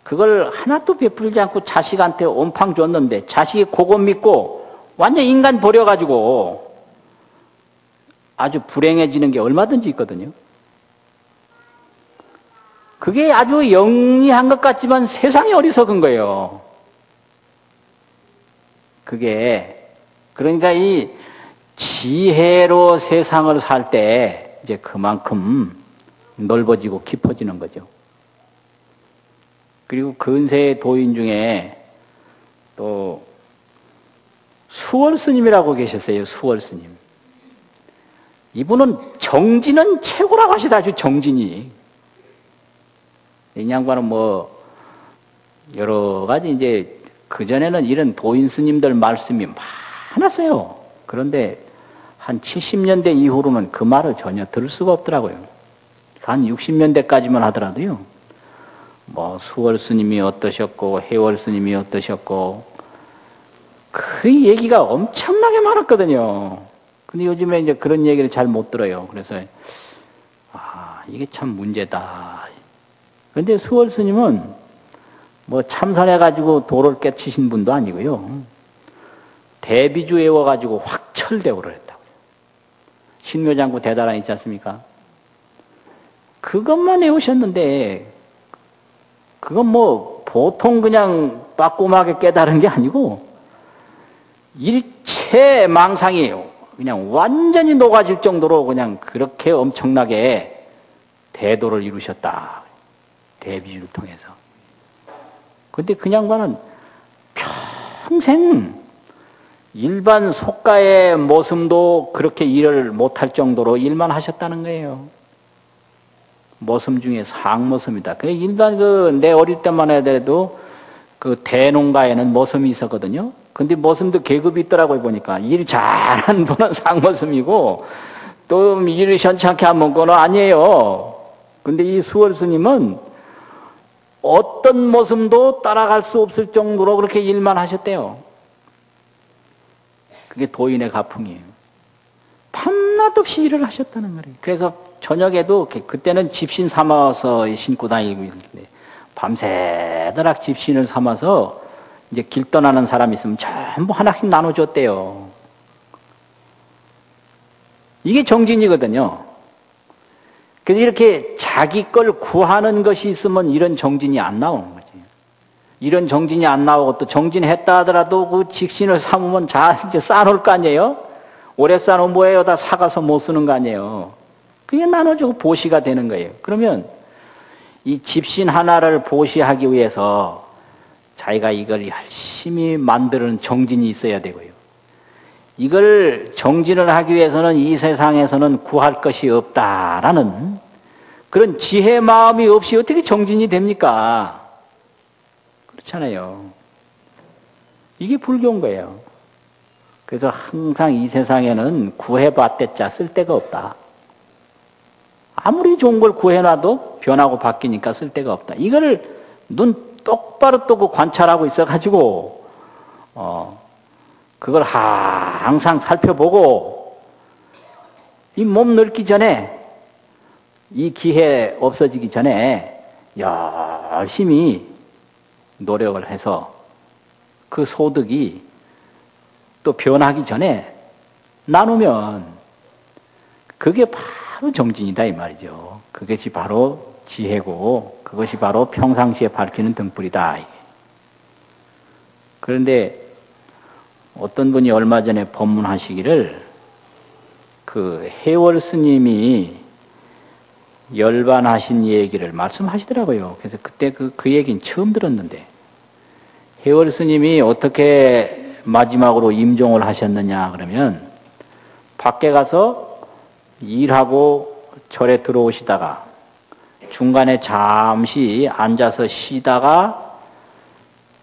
그걸 하나도 베풀지 않고 자식한테 온팡 줬는데 자식이 그거 믿고 완전 인간 버려가지고 아주 불행해지는 게 얼마든지 있거든요. 그게 아주 영리한 것 같지만 세상이 어리석은 거예요. 그게 그러니까 이 지혜로 세상을 살 때 이제 그만큼 넓어지고 깊어지는 거죠. 그리고 근세 도인 중에 또 수월 스님이라고 계셨어요. 수월 스님. 이분은 정진은 최고라고 하시다. 아주 정진이. 이 양반은 여러 가지 이제 그전에는 이런 도인 스님들 말씀이 많았어요. 그런데 한 70년대 이후로는 그 말을 전혀 들을 수가 없더라고요. 한 60년대까지만 하더라도요. 수월 스님이 어떠셨고 해월 스님이 어떠셨고 그 얘기가 엄청나게 많았거든요. 근데 요즘에 이제 그런 얘기를 잘 못 들어요. 그래서 이게 참 문제다. 그런데 수월 스님은 참선해가지고 도를 깨치신 분도 아니고요. 대비주 외워가지고 확철대오를 했다고요. 신묘장구 대단한 있지 않습니까? 그것만 외우셨는데 그건 보통 그냥 빠꼼하게 깨달은 게 아니고 일체 망상이 그냥 완전히 녹아질 정도로 그냥 그렇게 엄청나게 대도를 이루셨다. 대비주를 통해서. 근데 그 양반은 평생 일반 속가의 모습도 그렇게 일을 못할 정도로 일만 하셨다는 거예요. 모습 중에 상모습이다. 일반 내 어릴 때만 해도 그 대농가에는 모섬이 있었거든요. 근데 머슴도 계급이 있더라고요, 보니까. 일 잘하는 분은 상머슴이고, 또 일을 현찮게 하면 그건 아니에요. 근데 이 수월 스님은 어떤 머슴도 따라갈 수 없을 정도로 그렇게 일만 하셨대요. 그게 도인의 가풍이에요. 밤낮 없이 일을 하셨다는 거예요. 그래서 저녁에도 그때는 집신 삼아서 신고 다니고 있는데 밤새도록 집신을 삼아서 이제 길 떠나는 사람이 있으면 전부 하나씩 나눠줬대요. 이게 정진이거든요. 그래서 이렇게 자기 걸 구하는 것이 있으면 이런 정진이 안 나오는 거지. 이런 정진이 안 나오고 또 정진했다 하더라도 그 직신을 삼으면 잘 이제 쌓아놓을 거 아니에요? 오래 쌓아놓으면 뭐예요? 다 사가서 못 쓰는 거 아니에요? 그게 나눠주고 보시가 되는 거예요. 그러면 이 집신 하나를 보시하기 위해서 자기가 이걸 열심히 만드는 정진이 있어야 되고요. 이걸 정진을 하기 위해서는 이 세상에서는 구할 것이 없다라는 그런 지혜 마음이 없이 어떻게 정진이 됩니까? 그렇잖아요. 이게 불교인 거예요. 그래서 항상 이 세상에는 구해봤댔자 쓸데가 없다. 아무리 좋은 걸 구해놔도 변하고 바뀌니까 쓸데가 없다. 이거를 눈 똑바로 뜨고 관찰하고 있어가지고 그걸 항상 살펴보고 이 몸 늙기 전에 이 기회 없어지기 전에 열심히 노력을 해서 그 소득이 또 변하기 전에 나누면 그게 바로 정진이다 이 말이죠. 그것이 바로 지혜고 그것이 바로 평상시에 밝히는 등불이다. 그런데 어떤 분이 얼마 전에 법문하시기를 그 해월 스님이 열반하신 얘기를 말씀하시더라고요. 그래서 그때 그 얘기는 처음 들었는데 해월 스님이 어떻게 마지막으로 임종을 하셨느냐 그러면 밖에 가서 일하고 절에 들어오시다가 중간에 잠시 앉아서 쉬다가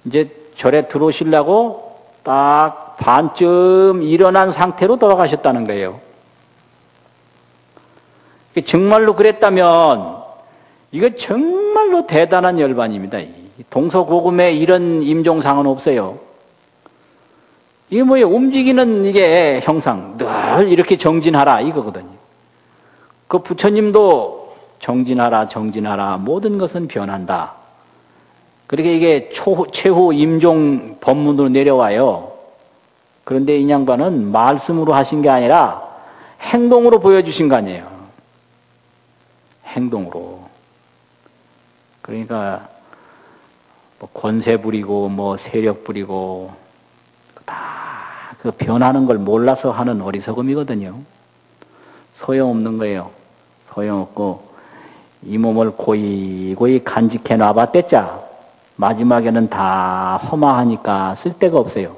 이제 절에 들어오시려고 딱 반쯤 일어난 상태로 돌아가셨다는 거예요. 정말로 그랬다면 이거 정말로 대단한 열반입니다. 동서고금에 이런 임종상은 없어요. 이게 뭐예요? 움직이는 이게 형상, 늘 이렇게 정진하라 이거거든요. 그 부처님도 정진하라, 정진하라, 모든 것은 변한다. 그렇게 이게 최후 임종 법문으로 내려와요. 그런데 이 양반은 말씀으로 하신 게 아니라 행동으로 보여주신 거 아니에요. 행동으로. 그러니까 뭐 권세 부리고 뭐 세력 부리고 다 그 변하는 걸 몰라서 하는 어리석음이거든요. 소용없는 거예요. 소용없고 이 몸을 고이고이 간직해 놔봤댔자 마지막에는 다 허망하니까 쓸데가 없어요.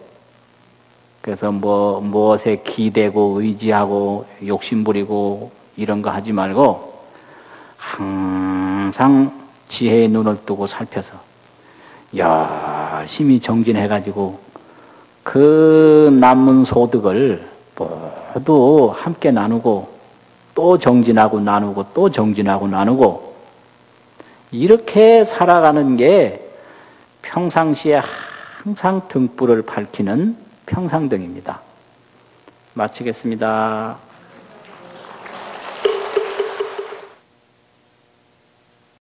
그래서 무엇에 기대고 의지하고 욕심부리고 이런 거 하지 말고 항상 지혜의 눈을 뜨고 살펴서 열심히 정진해가지고 그 남은 소득을 모두 함께 나누고 또 정진하고 나누고 또 정진하고 나누고 이렇게 살아가는 게 평상시에 항상 등불을 밝히는 평상등입니다. 마치겠습니다.